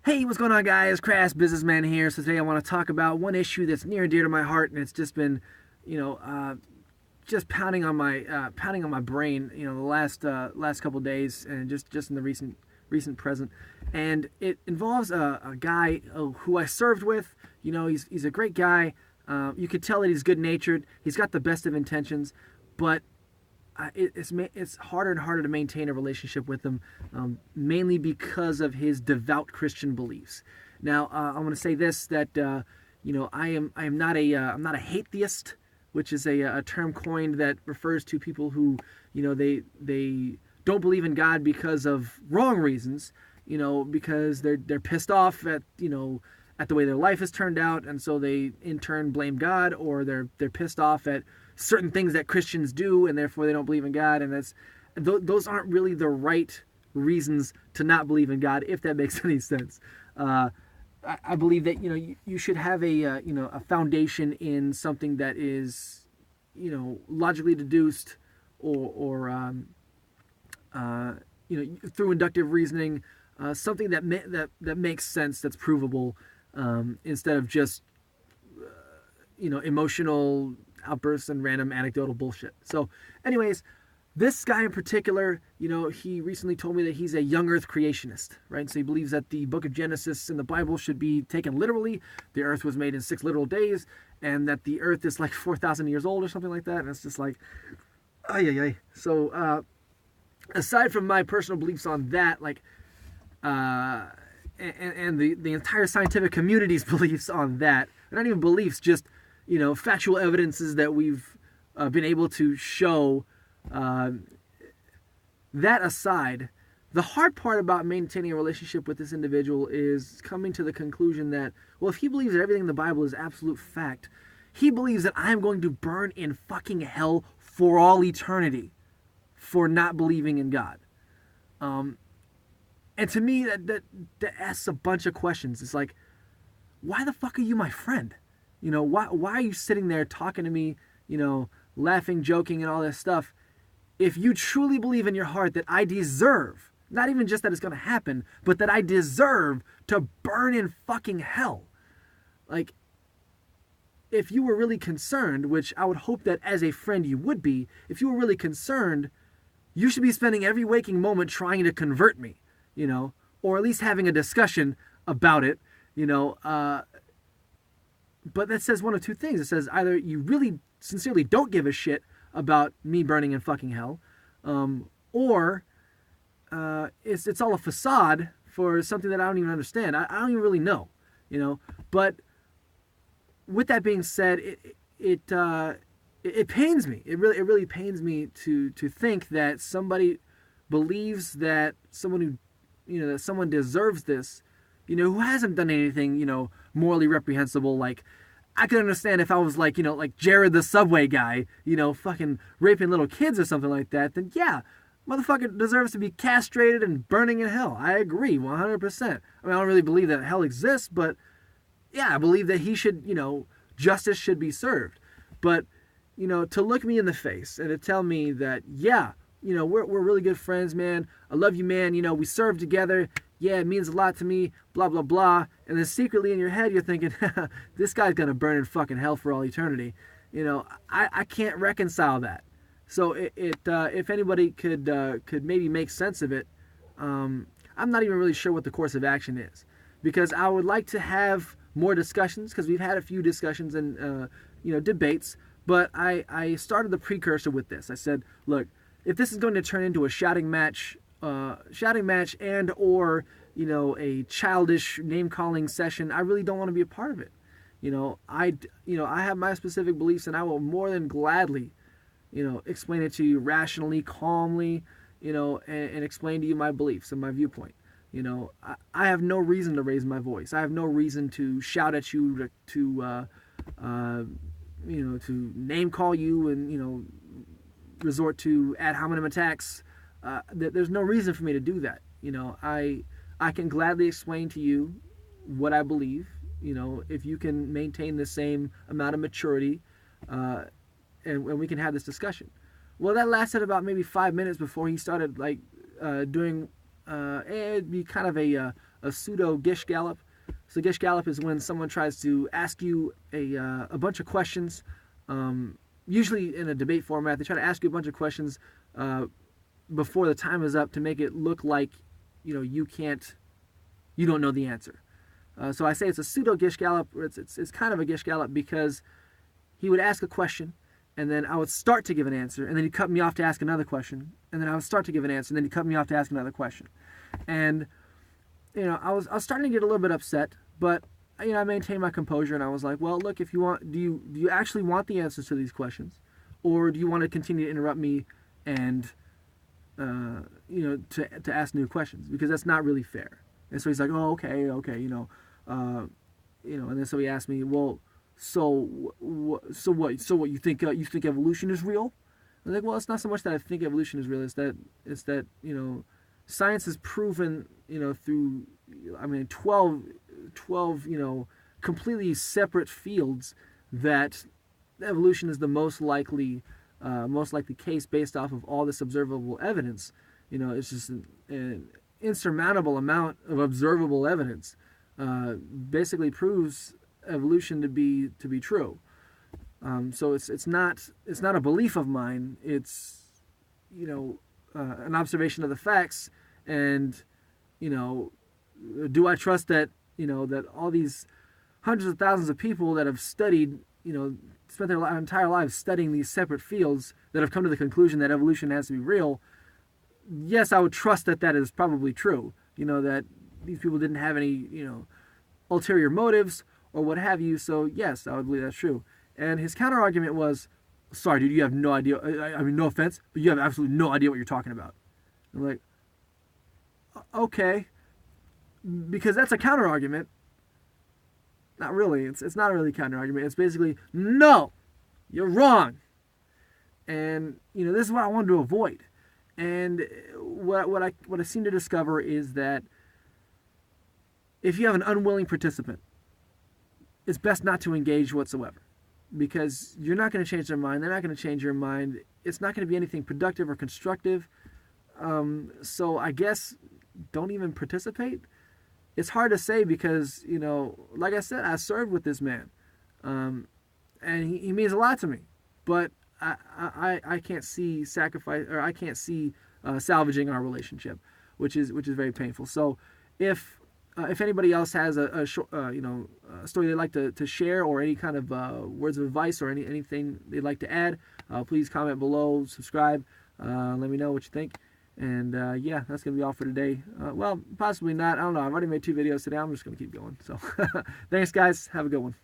Hey, what's going on, guys? Crass Businessman here. So today I want to talk about one issue that's near and dear to my heart, and it's just been, you know, just pounding on my brain, the last couple of days, and just in the recent present. And it involves a guy who I served with. He's a great guy. You could tell that he's good natured. He's got the best of intentions, but it's harder and harder to maintain a relationship with him, mainly because of his devout Christian beliefs. Now, I want to say this, that I am not I'm not a hate-theist, which is a term coined that refers to people who they don't believe in God because of wrong reasons, because they're pissed off at at the way their life has turned out, and so they in turn blame God, or they're pissed off at certain things that Christians do, and therefore they don't believe in God. And those aren't really the right reasons to not believe in God, if that makes any sense. I believe that you should have a foundation in something that is logically deduced, or through inductive reasoning, something that makes sense, that's provable, instead of just emotional outbursts and random anecdotal bullshit. So anyways, this guy in particular, he recently told me that he's a young earth creationist, right? So he believes that the book of Genesis in the Bible should be taken literally. The earth was made in 6 literal days, and that the earth is like 4,000 years old or something like that. And it's just like, ay. So aside from my personal beliefs on that, and the entire scientific community's beliefs on that, not even beliefs, just factual evidences that we've been able to show. That aside, the hard part about maintaining a relationship with this individual is coming to the conclusion that, well, if he believes that everything in the Bible is absolute fact, he believes that I'm going to burn in fucking hell for all eternity for not believing in God. And to me, that asks a bunch of questions. It's like, why the fuck are you my friend? Why are you sitting there talking to me, laughing, joking, and all this stuff, if you truly believe in your heart that I deserve, not even just that it's going to happen, but that I deserve to burn in fucking hell? Like, if you were really concerned, which I would hope that as a friend you would be, if you were really concerned, you should be spending every waking moment trying to convert me, or at least having a discussion about it, But that says one of two things. It says either you really sincerely don't give a shit about me burning in fucking hell, or it's all a facade for something that I don't even understand. I don't even really know, But with that being said, it pains me. It really pains me to think that somebody believes that someone that someone deserves this, who hasn't done anything, morally reprehensible. Like, I could understand if I was like Jared the Subway guy, fucking raping little kids or something like that, then yeah, motherfucker deserves to be castrated and burning in hell. I agree, 100%. I mean, I don't really believe that hell exists, but yeah, I believe that he should, justice should be served. But, to look me in the face and to tell me that, yeah, we're really good friends, man. I love you, man. We serve together. Yeah, it means a lot to me, blah, blah, blah. And then secretly in your head, you're thinking, this guy's going to burn in fucking hell for all eternity. I can't reconcile that. So if anybody could maybe make sense of it, I'm not even really sure what the course of action is. Because I would like to have more discussions, because we've had a few discussions and, debates. But I started the precursor with this. I said, look, if this is going to turn into a shouting match and or a childish name calling session, I really don't want to be a part of it. I have my specific beliefs, and I will more than gladly explain it to you rationally, calmly, and explain to you my beliefs and my viewpoint. I have no reason to raise my voice. I have no reason to shout at you, to name call you, and resort to ad hominem attacks. There's no reason for me to do that. I can gladly explain to you what I believe. If you can maintain the same amount of maturity, and we can have this discussion. Well, that lasted about maybe 5 minutes before he started doing. It'd be kind of a a pseudo Gish Gallop. So Gish Gallop is when someone tries to ask you a bunch of questions, usually in a debate format. They try to ask you a bunch of questions before the time is up to make it look like you don't know the answer. So I say it's a pseudo Gish Gallop, or it's kind of a Gish Gallop because he would ask a question, and then I would start to give an answer, and then he'd cut me off to ask another question, and then I would start to give an answer, and then he'd cut me off to ask another question. And I was starting to get a little bit upset, but I maintained my composure, and I was like, well, look, if you want, do you actually want the answers to these questions, or do you want to continue to interrupt me and to ask new questions, because that's not really fair. And so he's like, oh, okay, and then so he asked me, well, so what you think evolution is real? I was like, well, it's not so much that I think evolution is real, it's that science has proven through 12 completely separate fields that evolution is the most likely case based off of all this observable evidence. It's just an insurmountable amount of observable evidence basically proves evolution to be true. So it's not a belief of mine. It's an observation of the facts. And do I trust that that all these hundreds of thousands of people that have studied, spent their entire lives studying these separate fields, that have come to the conclusion that evolution has to be real? Yes, I would trust that is probably true. That these people didn't have any ulterior motives or what have you. So yes, I would believe that's true. And his counter argument was, sorry, dude, you have no idea. I mean, no offense, but you have absolutely no idea what you're talking about. I'm like, okay, because that's a counter argument. Not really. It's not really a counter argument. It's basically, no, you're wrong. And this is what I wanted to avoid. And what I seem to discover is that if you have an unwilling participant, it's best not to engage whatsoever, because you're not going to change their mind. They're not going to change your mind. It's not going to be anything productive or constructive. So I guess don't even participate. It's hard to say because, like I said, I served with this man. And he means a lot to me. But I can't see sacrifice, or I can't see salvaging our relationship, which is very painful. So if anybody else has a story they'd like to share, or any kind of words of advice, or anything they'd like to add, please comment below, subscribe, let me know what you think. And yeah, that's going to be all for today. Well, possibly not. I don't know. I've already made 2 videos today. I'm just going to keep going. So thanks, guys. Have a good one.